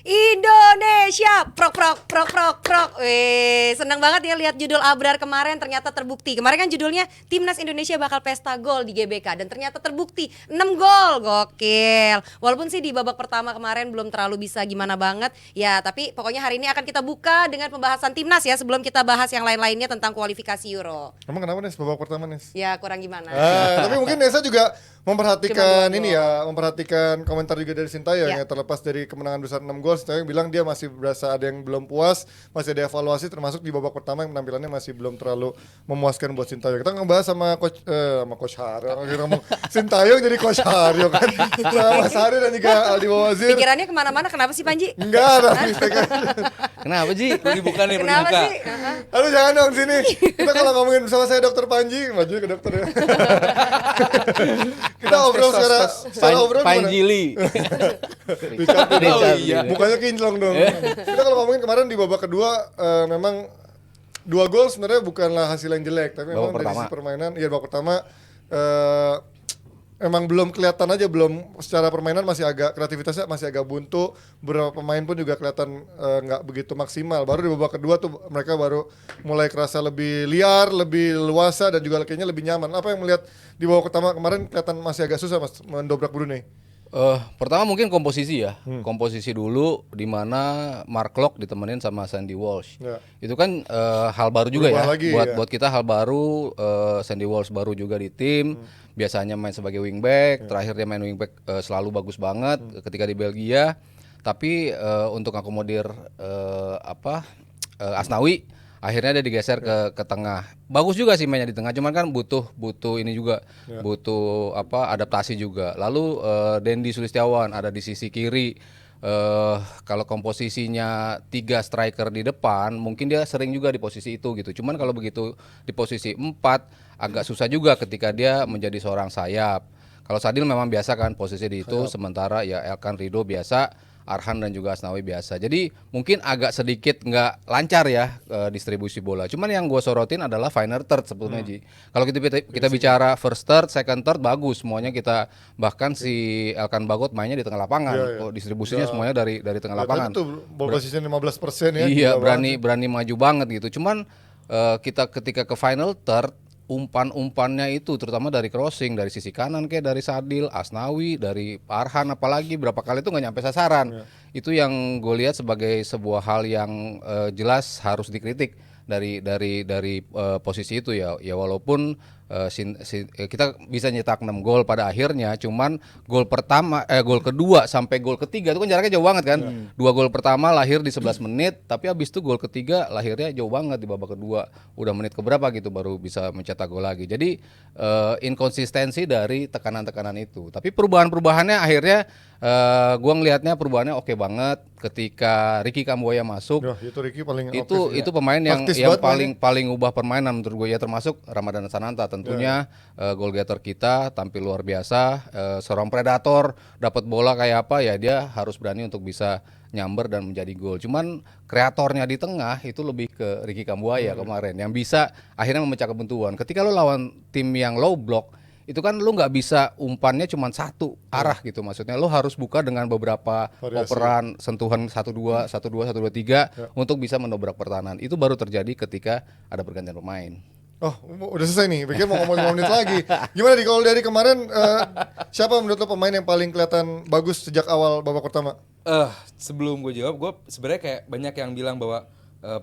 Indonesia, prok prok prok prok prok. Senang banget ya lihat judul Abrar kemarin, ternyata terbukti. Kemarin kan judulnya Timnas Indonesia bakal pesta gol di GBK dan ternyata terbukti 6 gol, gokil. Walaupun sih di babak pertama kemarin belum terlalu bisa gimana banget ya, tapi pokoknya hari ini akan kita buka dengan pembahasan Timnas ya, sebelum kita bahas yang lain-lainnya tentang kualifikasi Euro. Emang kenapa Nes babak pertama Nes? Ya kurang gimana. Tapi mungkin Nesa juga memperhatikan Cuma 2 ini gol. ya, memperhatikan komentar juga dari Sintayong Ya. ya, terlepas dari kemenangan besar 6 gol, Sintayong bilang dia masih berasa ada yang belum puas, masih ada evaluasi termasuk di babak pertama yang penampilannya masih belum terlalu memuaskan buat Sintayong. Kita ngebahas sama coach Haryo, ngomong Sintayong jadi coach Haryo kan. Nah, Mas Haryo dan juga Aldi Bawazir. Pikirannya kemana-mana, kenapa sih Panji? Enggak, ada mistake aja. Kenapa Ji? Perlu dibuka nih, perlu Kenapa dibuka. sih? Aduh jangan dong sini. Kita kalau ngomongin bersama saya Dokter Panji, maju ke dokter ya. Kita obrol secara obrol gimana? Panjili. Dicapai dong. Oh, iya. Mukanya kinclong dong. Kita kalau ngomongin kemarin di babak kedua memang 2 gol sebenarnya bukanlah hasil yang jelek, tapi memang dari sisi permainan, ya babak pertama emang belum kelihatan aja, belum secara permainan masih agak, kreativitasnya masih agak buntu. Beberapa pemain pun juga kelihatan nggak begitu maksimal. Baru di babak kedua tuh mereka baru mulai kerasa lebih liar, lebih leluasa dan juga kayaknya lebih nyaman. Apa yang melihat di babak pertama kemarin kelihatan masih agak susah Mas mendobrak Brunei? Pertama mungkin komposisi ya. Komposisi dulu di mana Mark Locke ditemenin sama Sandy Walsh. Ya. Itu kan hal baru juga Berubah ya. lagi, Buat kita hal baru. Sandy Walsh baru juga di tim. Biasanya main sebagai wingback, terakhir dia main wingback selalu bagus banget ketika di Belgia. Tapi untuk akomodir Asnawi, akhirnya dia digeser ke tengah. Bagus juga sih mainnya di tengah, cuman kan butuh ini juga, butuh adaptasi juga. Lalu Dendi Sulistiawan ada di sisi kiri. Kalau komposisinya 3 striker di depan, mungkin dia sering juga di posisi itu gitu. Cuman kalau begitu di posisi 4 agak susah juga ketika dia menjadi seorang sayap. Kalau Sadil memang biasa kan posisi di itu, sementara ya Elkan Rido biasa, Arhan dan juga Asnawi biasa. Jadi mungkin agak sedikit nggak lancar ya distribusi bola. Cuman yang gue sorotin adalah final third sebetulnya Ji. Kalau kita bicara first third, second third bagus semuanya kita, bahkan si Elkan Bagot mainnya di tengah lapangan. Distribusinya semuanya dari tengah lapangan. Itu ball position 15% ya. Iya, berani maju banget gitu. Cuman kita ketika ke final third, umpan-umpannya itu terutama dari crossing dari sisi kanan kayak dari Sadil, Asnawi, dari Arhan, apalagi berapa kali itu nggak nyampe sasaran. Itu yang gue lihat sebagai sebuah hal yang jelas harus dikritik dari posisi itu ya. Ya walaupun kita bisa nyetak 6 gol pada akhirnya, cuman gol kedua sampai gol ketiga itu kan jaraknya jauh banget kan. 2 gol pertama lahir di 11 menit, tapi habis itu gol ketiga lahirnya jauh banget di babak kedua. Udah menit keberapa gitu baru bisa mencetak gol lagi. Jadi inkonsistensi dari tekanan-tekanan itu. Tapi perubahan-perubahannya akhirnya gua ngelihatnya perubahannya oke banget ketika Ricky Kambuaya masuk. Itu Ricky paling Itu pemain yang paling ubah permainan menurut gue ya, termasuk Ramadan Sananta tentunya. Goal getter kita tampil luar biasa, seorang predator, dapat bola kayak apa ya dia harus berani untuk bisa nyamber dan menjadi gol. Cuman kreatornya di tengah itu lebih ke Ricky Kambuaya kemarin yang bisa akhirnya memecah kebuntuan. Ketika lo lawan tim yang low block, itu kan lu nggak bisa umpannya cuma satu arah gitu, maksudnya lu harus buka dengan beberapa operan sentuhan 1-2 1-2 1-2 3 untuk bisa mendobrak pertahanan. Itu baru terjadi ketika ada pergantian pemain. Oh, udah selesai nih. Pikir mau ngomong 5 menit lagi. Gimana nih kalau dari kemarin siapa menurut lo pemain yang paling kelihatan bagus sejak awal babak pertama? Sebelum gue jawab, gue sebenarnya kayak banyak yang bilang bahwa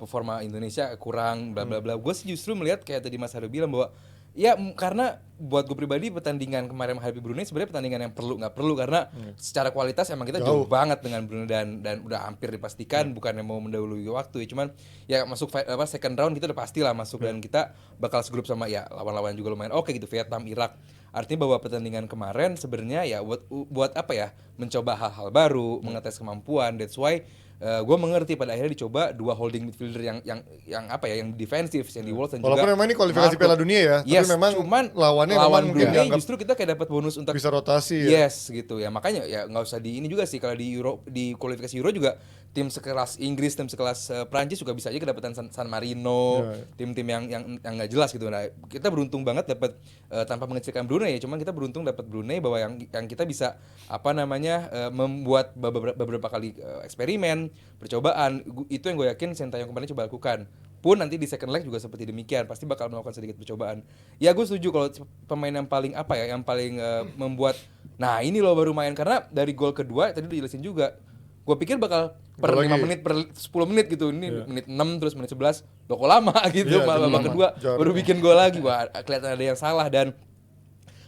performa Indonesia kurang bla bla bla. Gue justru melihat kayak tadi Mas Haru bilang bahwa ya karena buat gue pribadi pertandingan kemarin menghadapi Brunei sebenarnya pertandingan yang nggak perlu karena secara kualitas emang kita jauh banget dengan Brunei dan udah hampir dipastikan bukan yang mau mendahului waktu ya, cuman ya masuk second round kita udah pastilah masuk dan kita bakal segrup sama ya lawan-lawan juga lumayan oke gitu, Vietnam, Irak. Artinya bahwa pertandingan kemarin sebenarnya ya buat apa ya, mencoba hal-hal baru, mengetes kemampuan. That's why gue mengerti pada akhirnya dicoba 2 holding midfielder yang apa ya, yang defensif, Sandy Walsh dan walaupun juga memang ini kualifikasi Piala Dunia ya, yes, tapi memang cuman lawan Brunei justru kita kayak dapat bonus untuk bisa rotasi ya. Yes gitu ya, makanya ya nggak usah di ini juga sih, kalau di kualifikasi Euro juga tim sekelas Inggris, tim sekelas Prancis juga bisa aja kedapatan San Marino, tim-tim yang nggak jelas gitu. Nah, kita beruntung banget dapat tanpa mengecilkan Brunei ya, cuman kita beruntung dapat Brunei bahwa yang kita bisa membuat beberapa kali eksperimen, percobaan. Itu yang gue yakin Sintayong kemarin coba lakukan. Pun nanti di second leg juga seperti demikian, pasti bakal melakukan sedikit percobaan. Ya gue setuju kalau pemain yang paling yang paling membuat, nah ini loh baru main, karena dari gol kedua tadi dijelasin juga. Gue pikir bakal per 5 menit, per 10 menit gitu. Ini menit 6 terus menit 11. Loh kok lama gitu. Babak kedua baru bikin gol lagi. Wah, kelihatan ada yang salah. Dan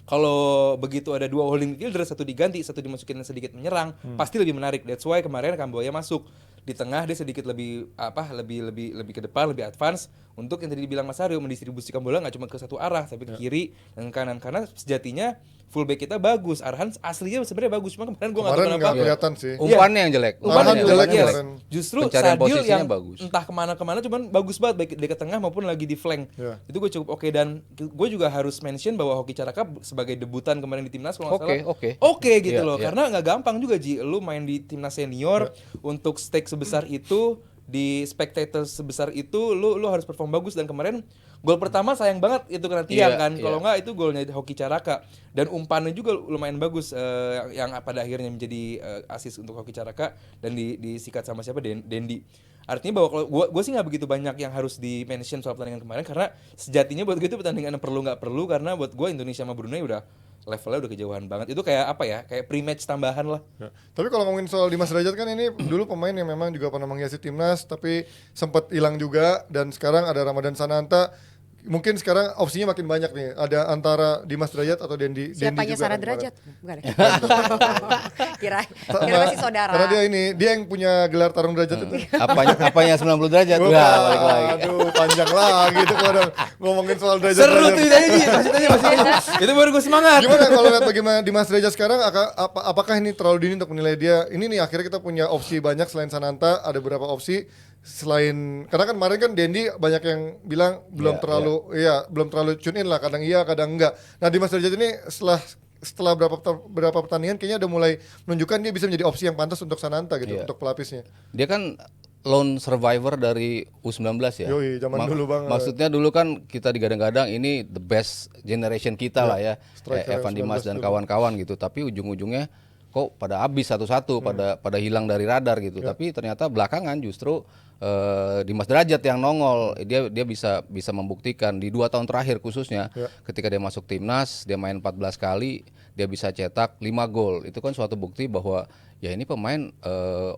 kalau begitu ada dua holding midfielder, satu diganti, satu dimasukin sedikit menyerang, pasti lebih menarik. That's why kemarin Kamboya masuk di tengah, dia sedikit lebih lebih ke depan, lebih advance untuk yang tadi dibilang Mas Aryo, mendistribusikan bola nggak cuma ke satu arah tapi ke kiri dan ke kanan, karena sejatinya fullback kita bagus. Arhan aslinya sebenarnya bagus, cuma kemarin gue nggak tahu Kemarin kenapa nggak kelihatan sih. Umpannya yang jelek. Arhan jelek yes. kemarin. Justru Pencarian Sadil posisinya yang bagus. entah kemana-kemana cuman bagus banget baik di ke tengah maupun lagi di flank. Itu gue cukup oke. Dan gue juga harus mention bahwa Hoki Caraka sebagai debutan kemarin di timnas kalau nggak salah oke gitu loh. Karena nggak gampang juga Ji, lu main di timnas senior untuk stake sebesar itu, di spectator sebesar itu, lu harus perform bagus. Dan kemarin gol pertama sayang banget itu kena tiang kan. Kalau nggak itu golnya Hoki Caraka. Dan umpannya juga lumayan bagus, yang pada akhirnya menjadi assist untuk Hoki Caraka dan disikat sama siapa, Dendi. Artinya bahwa kalau gue sih nggak begitu banyak yang harus di mention soal pertandingan kemarin, karena sejatinya buat gue itu pertandingan yang perlu nggak perlu, karena buat gue Indonesia sama Brunei udah levelnya udah kejauhan banget. Itu kayak apa ya, kayak pre-match tambahan lah. Tapi kalau ngomongin soal Dimas Derajat kan ini dulu pemain yang memang juga pernah menghiasi timnas tapi sempat hilang juga, dan sekarang ada Ramadan Sananta. Mungkin sekarang opsinya makin banyak nih. Ada antara Dimas Derajat atau Dendi. Siapanya juga Sarah kan Derajat? kemarin. Bukan ya? Kira masih saudara. Karena dia yang punya gelar tarung derajat itu. Apanya 90 derajat? Wah, Wah, balik lagi. aduh panjang lagi itu kalau ngomongin soal derajat. Seru tuh tadi masih itu baru gue semangat. Gimana kalau lihat bagaimana Dimas Derajat sekarang, apakah ini terlalu dini untuk menilai dia? Ini nih akhirnya kita punya opsi banyak selain Sananta, ada beberapa opsi selain, karena kan kemarin kan Dendi banyak yang bilang belum terlalu tune in lah, kadang iya kadang enggak. Nah Dimas Derajat ini setelah berapa pertandingan kayaknya udah mulai menunjukkan dia bisa menjadi opsi yang pantas untuk Sananta gitu, untuk pelapisnya. Dia kan lone survivor dari U19 ya. Yoi, zaman dulu banget. Maksudnya dulu kan kita digadang-gadang ini the best generation kita lah ya. Evan Dimas dan kawan-kawan gitu, tapi ujung-ujungnya kok pada habis satu-satu, pada hilang dari radar gitu. Tapi ternyata belakangan justru Dimas Derajat yang nongol. Dia bisa membuktikan di 2 tahun terakhir khususnya, ketika dia masuk timnas, dia main 14 kali, dia bisa cetak 5 gol. Itu kan suatu bukti bahwa ya ini pemain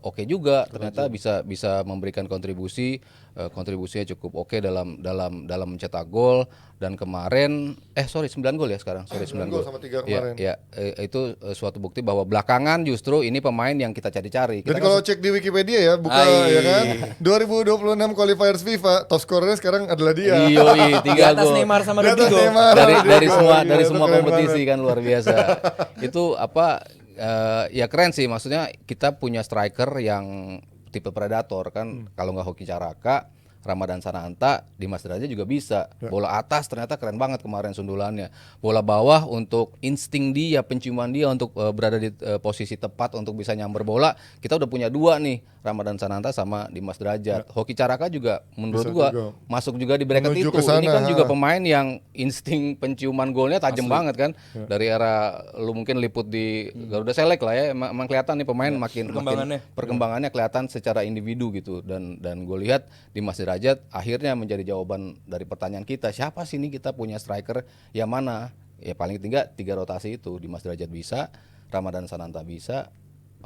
oke juga, ternyata bisa memberikan kontribusinya cukup oke dalam mencetak gol. Dan kemarin 9 gol ya sekarang. 9 gol sama 3 kemarin. Itu suatu bukti bahwa belakangan justru ini pemain yang kita cari-cari. Jadi kalau cek di Wikipedia ya, buka ya kan, 2026 qualifiers FIFA, top scorernya sekarang adalah dia. Iya, 3 Di atas gol. Neymar sama Di atas Rodrigo. Neymar, dari Rodrigo. semua Keren kompetisi banget. kan luar biasa. Itu ya keren sih, maksudnya kita punya striker yang tipe predator kan. Kalau nggak Hoki Caraka, Ramadan Sananta, Dimas Derajat juga bisa. Bola atas ternyata keren banget kemarin sundulannya. Bola bawah untuk insting dia, penciuman dia untuk berada di posisi tepat untuk bisa nyamber bola. Kita udah punya 2 nih, Ramadan Sananta sama Dimas Derajat. Hoki Caraka juga menurut gua masuk juga di bracket Menuju itu. kesana, Ini kan juga pemain yang insting penciuman golnya tajam banget kan. Dari era lu mungkin liput di Garuda Select lah ya, emang kelihatan nih pemain makin perkembangannya kelihatan secara individu gitu. Dan gue lihat Dimas Derajat akhirnya menjadi jawaban dari pertanyaan kita, siapa sih ini kita punya striker yang mana? Ya paling tinggal 3 rotasi itu. Dimas Derajat bisa, Ramadan Sananta bisa,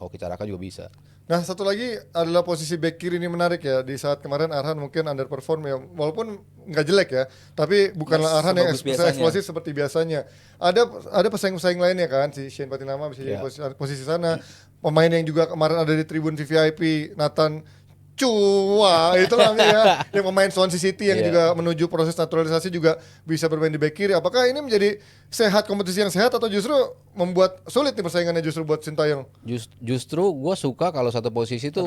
Hoki Caraka juga bisa. Nah satu lagi adalah posisi back kiri, ini menarik ya. Di saat kemarin Arhan mungkin underperform ya, walaupun nggak jelek ya, tapi bukanlah Arhan yang eksplosif seperti biasanya. Ada pesaing-pesaing lainnya kan, si Shane Patinama bisa jadi posisi sana. Pemain yang juga kemarin ada di tribun VVIP, Nathan Chua itu lah ya, yang pemain Swansea City yang juga menuju proses naturalisasi juga bisa bermain di back kiri. Apakah ini menjadi sehat, kompetisi yang sehat, atau justru membuat sulit nih persaingannya justru buat Sintayong? Justru gue suka kalau satu posisi itu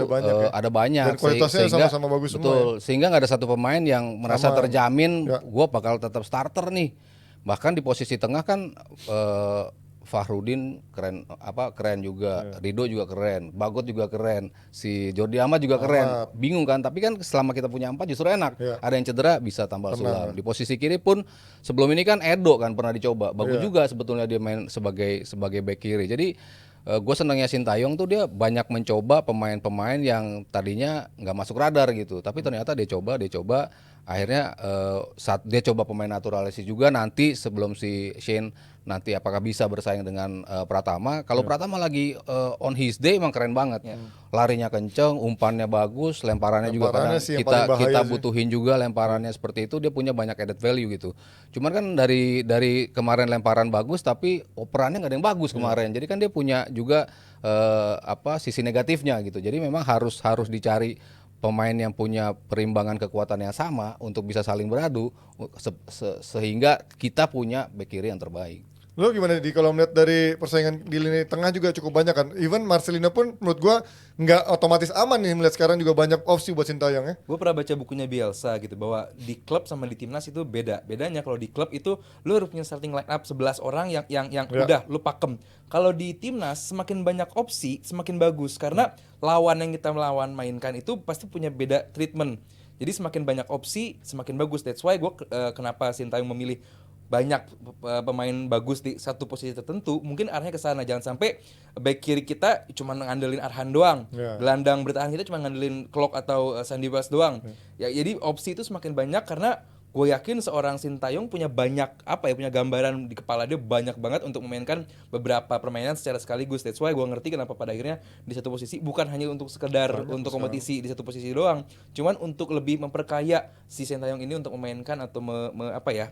ada banyak dan kualitasnya sama-sama bagus semua. Betul, sehingga nggak ada satu pemain yang merasa terjamin gue bakal tetap starter nih. Bahkan di posisi tengah kan Fahrudin keren juga, Rido juga keren, Bagot juga keren, si Jordi Amat juga keren. Bingung kan? Tapi kan selama kita punya 4 justru enak. Ada yang cedera bisa tambal sulam. Di posisi kiri pun sebelum ini kan Edo kan pernah dicoba. Bagus juga sebetulnya dia main sebagai back kiri. Jadi gue senangnya Sintayong tuh dia banyak mencoba pemain-pemain yang tadinya nggak masuk radar gitu, tapi ternyata dia coba akhirnya saat dia coba pemain naturalisasi juga nanti sebelum si Shane nanti apakah bisa bersaing dengan Pratama. Kalau Pratama lagi on his day emang keren banget, larinya kenceng, umpannya bagus, lemparannya juga kadang kita butuhin juga lemparannya seperti itu, dia punya banyak added value gitu. Cuman kan dari kemarin lemparan bagus tapi operannya nggak ada yang bagus kemarin, jadi kan dia punya juga sisi negatifnya gitu. Jadi memang harus dicari pemain yang punya perimbangan kekuatan yang sama untuk bisa saling beradu sehingga kita punya bek kiri yang terbaik. Lo gimana kalau melihat dari persaingan di lini tengah juga cukup banyak kan? Even Marcelino pun menurut gua nggak otomatis aman nih, melihat sekarang juga banyak opsi buat Sintayong ya. Gue pernah baca bukunya Bielsa gitu bahwa di klub sama di timnas itu beda. Bedanya kalau di klub itu lu harus punya starting line up 11 orang yang udah lu pakem. Kalau di timnas semakin banyak opsi semakin bagus karena lawan yang kita mainkan itu pasti punya beda treatment. Jadi semakin banyak opsi semakin bagus. That's why gue kenapa Sintayong memilih banyak pemain bagus di satu posisi tertentu, mungkin arahnya ke sana. Jangan sampai back kiri kita cuma ngandelin Arhan doang, gelandang bertahan kita cuma ngandelin Klok atau Sandy Wells doang. Ya, jadi opsi itu semakin banyak karena gue yakin seorang Sintayong punya banyak punya gambaran di kepala dia banyak banget untuk memainkan beberapa permainan secara sekaligus. That's why gue ngerti kenapa pada akhirnya di satu posisi bukan hanya untuk sekedar untuk kompetisi di satu posisi doang, cuman untuk lebih memperkaya si Sintayong ini untuk memainkan atau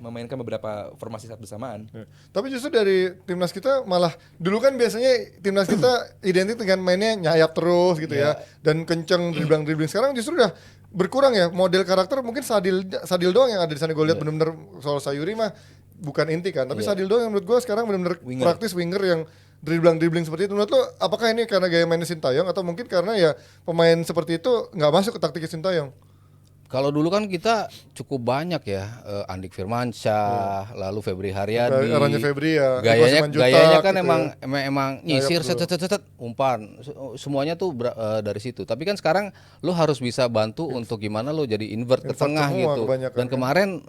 memainkan beberapa formasi saat bersamaan. Tapi justru dari timnas kita malah dulu kan biasanya timnas kita identik dengan mainnya nyayap terus gitu ya dan kenceng dribbling. Sekarang justru udah berkurang ya, model karakter mungkin Sadil doang yang ada di sana. Gue lihat benar-benar soal Sayuri mah bukan inti kan, tapi Sadil doang yang menurut gue sekarang benar-benar praktis winger yang dribbling seperti itu. Menurut lo apakah ini karena gaya mainnya Sintayong atau mungkin karena ya pemain seperti itu nggak masuk ke taktik Sintayong? Kalau dulu kan kita cukup banyak ya, Andik Firmansyah, lalu Febri Haryadi. Eranya Febri ya. Gayanya kan gitu emang nyisir set umpan. Semuanya tuh dari situ. Tapi kan sekarang lu harus bisa bantu untuk gimana lu jadi invert ke tengah gitu. Dan kemarin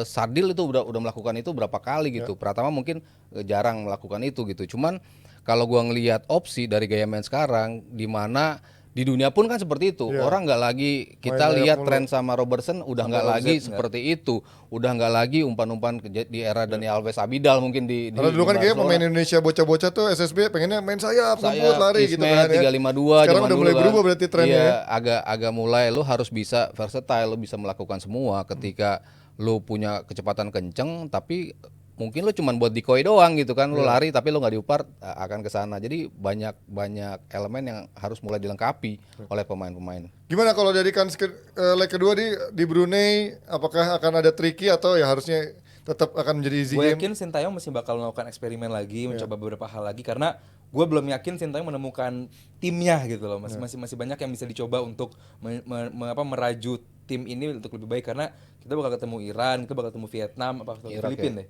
Sadil itu udah melakukan itu berapa kali gitu. Pratama mungkin jarang melakukan itu gitu. Cuman kalau gua ngelihat opsi dari gaya main sekarang di mana di dunia pun kan seperti itu. Orang nggak lagi kita lihat tren sama Robertson udah nggak lagi seperti itu. Udah nggak lagi umpan-umpan di era Dani Alves Abidal mungkin di karena dulu kan kayak pemain Indonesia bocah-bocah tuh SSB pengennya main sayap, ngebut, lari gitu kan ya. 352 sekarang udah mulai berubah berarti trennya. Iya, agak mulai lu harus bisa versatile, lu bisa melakukan semua ketika lu punya kecepatan kenceng tapi mungkin lu cuman buat decoy doang gitu kan, lu lari tapi lu nggak diupar akan ke sana. Jadi banyak elemen yang harus mulai dilengkapi oleh pemain-pemain. Gimana kalau dari leg kedua di Brunei, apakah akan ada tricky atau ya harusnya tetap akan menjadi easy game? Gue yakin Sintayong masih bakal melakukan eksperimen lagi, mencoba beberapa hal lagi karena gue belum yakin Sintayong menemukan timnya gitu loh. Masih banyak yang bisa dicoba untuk meraju tim ini untuk lebih baik karena kita bakal ketemu Iran, kita bakal ketemu Vietnam, Filipina deh.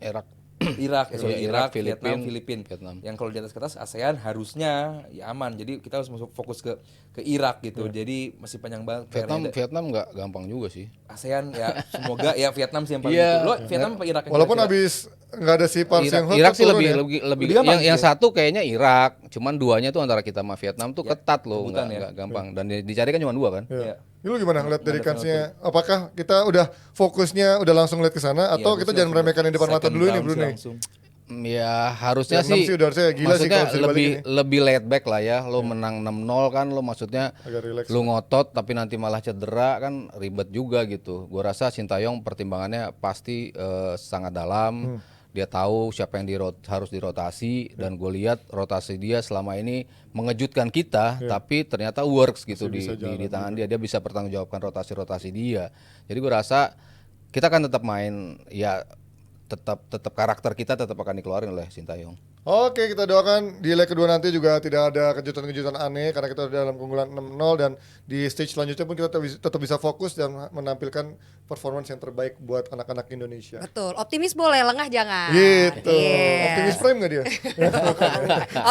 Irak, Vietnam, Filipina. Yang kalau di atas kertas ASEAN harusnya ya aman. Jadi kita harus fokus ke Irak gitu. Jadi masih panjang banget. Vietnam nggak gampang juga sih. ASEAN ya semoga ya Vietnam sih yang paling itu. Lo Vietnam apa Irak? Walaupun habis nggak ada si Park Sang-ho. Irak sih lebih yang satu kayaknya Irak. Cuman duanya tuh antara kita sama Vietnam tuh ketat loh, nggak gampang. Dan dicari kan cuma 2 kan. Lu gimana ngeliat dari kansnya? Apakah kita udah fokusnya udah langsung lihat ke sana atau kita jangan meremehkan yang depan mata dulu ini Brunei? Ya harusnya sih gila maksudnya sih lebih laid back lah ya. Lo menang 6-0 kan, lo maksudnya lo ngotot tapi nanti malah cedera kan ribet juga gitu. Gua rasa Sintayong pertimbangannya pasti sangat dalam. Dia tahu siapa yang harus dirotasi dan gue lihat rotasi dia selama ini mengejutkan kita, tapi ternyata works gitu di tangan dia bisa pertanggungjawabkan rotasi dia. Jadi gue rasa kita kan tetap main ya tetap karakter kita tetap akan dikeluarin oleh Sintayong. Oke, kita doakan di leg kedua nanti juga tidak ada kejutan-kejutan aneh karena kita udah dalam keunggulan 6-0 dan di stage selanjutnya pun kita tetap bisa fokus dan menampilkan performance yang terbaik buat anak-anak Indonesia. Betul, optimis boleh, lengah jangan. Gitu. Iya. Optimis prime nggak dia?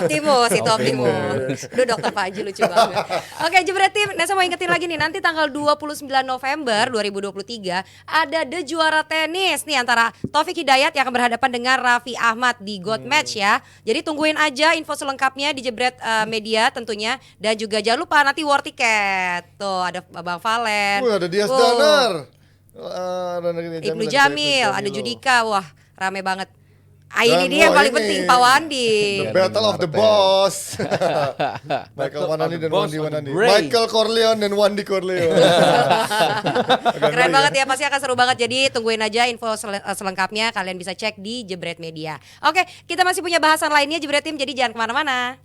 Optimus itu Optimus. Duh dokter Pak Haji lucu banget. Oke Jebret Tim, Nesa mau ingetin lagi nih, nanti tanggal 29 November 2023 ada The Juara Tenis nih antara Taufik Hidayat yang akan berhadapan dengan Raffi Ahmad di God Match ya. Jadi tungguin aja info selengkapnya di Jebret Media tentunya, dan juga jangan lupa nanti war tiket. Tuh ada Bang Valen. Ada Dias Danar. Ibnu Jamil, ada Judika, wah rame banget. Dan Ini dia yang wah, paling ini. penting, Pak Wandi. The Battle of the Boss. Michael Wanandi dan Wandi Wanandi. Michael Corleone dan Wandi Corleone. Keren banget ya, pasti akan seru banget. Jadi tungguin aja info selengkapnya, kalian bisa cek di Jebret Media. Oke, kita masih punya bahasan lainnya Jebret Tim, jadi jangan kemana-mana.